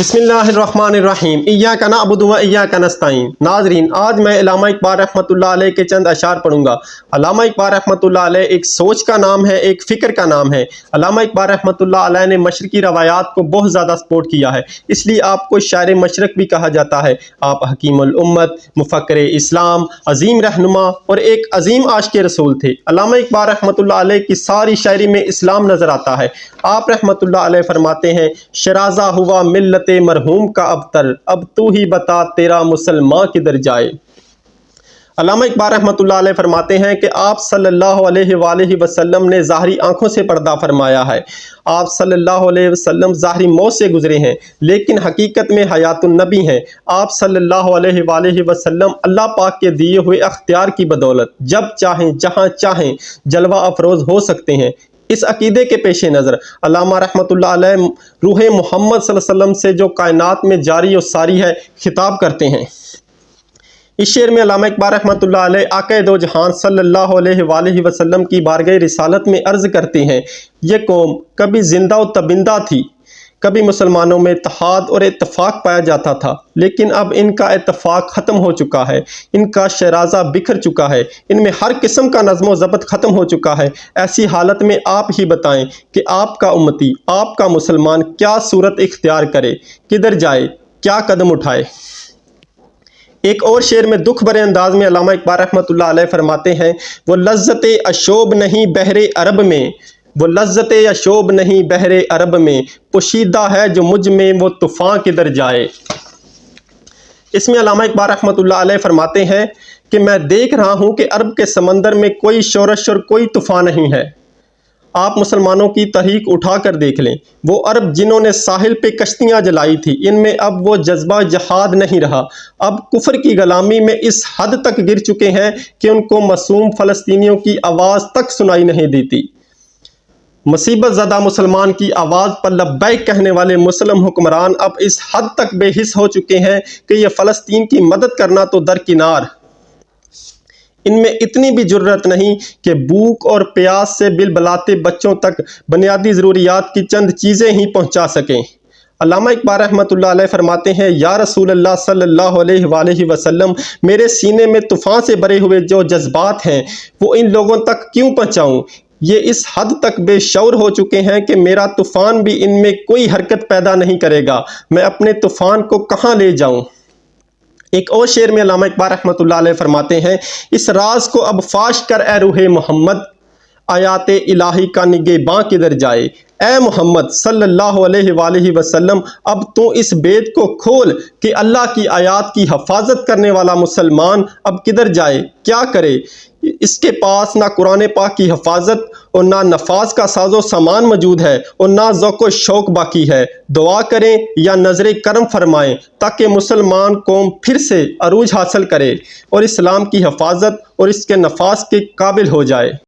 बिस्मिल्लाहिर्रहमानिर्रहीम इय्याका नअबुदु व इय्याका नस्तईन। नाज़रीन, आज मैं अल्लामा इक़बाल रहमतुल्लाह अलैह के चंद अशार पढ़ूंगा। अल्लामा इक़बाल रहमतुल्लाह अलैह एक सोच का नाम है, एक फ़िक्र का नाम है। अल्लामा इक़बाल रहमतुल्लाह अलैह ने मशरक़ी रवायात को बहुत ज़्यादा सपोर्ट किया है, इसलिए आपको शायर मशरक़ भी कहा जाता है। आप हकीमुल उम्मत, मुफ़क्किर इस्लाम, अज़ीम रहनुमा और एक अज़ीम आशिक़ रसूल थे। अल्लामा इक़बाल रहमतुल्लाह अलैह की सारी शायरी में इस्लाम नज़र आता है। आप रहमतुल्लाह अलैह फरमाते हैं, शराज़ा हुआ मिल्लत मरहूम का अबतर, अब तू ही बता तेरा मुसलमान किधर जाए। अल्लामा इक़बाल रहमतुल्लाह अलैह फरमाते हैं कि आप सल्लल्लाहु अलैहि वसल्लम ने ज़ाहरी आँखों से पर्दा फरमाया है। आप सल्लल्लाहु अलैहि वसल्लम ज़ाहरी मौत से गुज़रे हैं, लेकिन हकीकत में हयातुन नबी हैं। आप सल्लल्लाहु अलैहि वसल्लम अल्लाह पाक के दिए हुए अख्तियार की बदौलत जब चाहें जहाँ चाहें जलवा अफरोज़ हो सकते हैं। इस अकीदे के पेश नज़र अल्लामा रहमतुल्लाह अलैह रूह मोहम्मद सल्लल्लाहु अलैहि वसल्लम से जो कायनात में जारी और सारी है खिताब करते हैं। इस शेर में अल्लामा इक़बाल रहमतुल्लाह अलैह आक़ाए दो जहान सल्लल्लाहु अलैहि वसल्लम की बारगाह रिसालत में अर्ज़ करते हैं, ये कौम कभी जिंदा और तबिंदा थी, कभी मुसलमानों में इत्तेहाद और इत्तफ़ाक़ पाया जाता था, लेकिन अब इनका इत्तफ़ाक़ ख़त्म हो चुका है, इनका शराज़ा बिखर चुका है, इनमें हर किस्म का नज़्म व ज़ब्त ख़त्म हो चुका है। ऐसी हालत में आप ही बताएं कि आपका उम्मती, आपका मुसलमान क्या सूरत इख्तियार करे, किधर जाए, क्या कदम उठाए। एक और शेर में दुख भरे अंदाज में अल्लामा इक़बाल रहमतुल्लाह अलैह फरमाते हैं, वो लज़्ज़ते अशोब नहीं बहरे अरब में, वो लज़्ज़ते अशोब नहीं बहरे अरब में, पोशीदा है जो मुझ में वो तूफ़ान किधर जाए। इसमें अल्लामा इक़बाल रहमतुल्लाह अलैह फरमाते हैं कि मैं देख रहा हूँ कि अरब के समंदर में कोई शोरश और कोई तूफ़ान नहीं है। आप मुसलमानों की तहरीक उठा कर देख लें, वो अरब जिन्होंने साहिल पे कश्तियाँ जलाई थी, इनमें अब वो जज्बा जहाद नहीं रहा। अब कुफ्र की गुलामी में इस हद तक गिर चुके हैं कि उनको मासूम फ़लस्तीनियों की आवाज़ तक सुनाई नहीं देती। मुसीबत ज़दा मुसलमान की आवाज़ पर लब्बैक कहने वाले मुस्लिम हुक्मरान अब इस हद तक बेहिस हो चुके हैं कि ये फ़लस्तीन की मदद करना तो दरकिनार, इनमें इतनी भी जुर्रत नहीं कि भूख और प्यास से बिलबलाते बच्चों तक बुनियादी ज़रूरियात की चंद चीज़ें ही पहुंचा सकें। अल्लामा इक़बाल रहमतुल्लाह अलैह फरमाते हैं, या रसूल अल्लाह सल्लल्लाहु अलैहि वसल्लम, मेरे सीने में तूफ़ान से भरे हुए जो जज्बात हैं वो इन लोगों तक क्यों पहुँचाऊँ। ये इस हद तक बेशऊर हो चुके हैं कि मेरा तूफ़ान भी इनमें कोई हरकत पैदा नहीं करेगा। मैं अपने तूफ़ान को कहाँ ले जाऊँ। एक और शेर में अल्लामा इक़बाल रहमतुल्लाह अलैह फरमाते हैं, इस राज को अब फाश कर ए रूहे मोहम्मद, आयाते इलाही का निगहबां किधर जाए। ए मोहम्मद सल्लल्लाहु अलैहि वसल्लम, अब तू इस बेद को खोल कि अल्लाह की आयात की हफाजत करने वाला मुसलमान अब किधर जाए, क्या करे। इसके पास ना कुरान पाक की हफाजत और ना नफाज का साजो सामान मौजूद है और ना ज़ौक़ शौक़ बाकी है। दुआ करें या नज़र करम फरमाएं ताकि मुसलमान कौम फिर से अरूज हासिल करे और इस्लाम की हफाजत और इसके नफाज के काबिल हो जाए।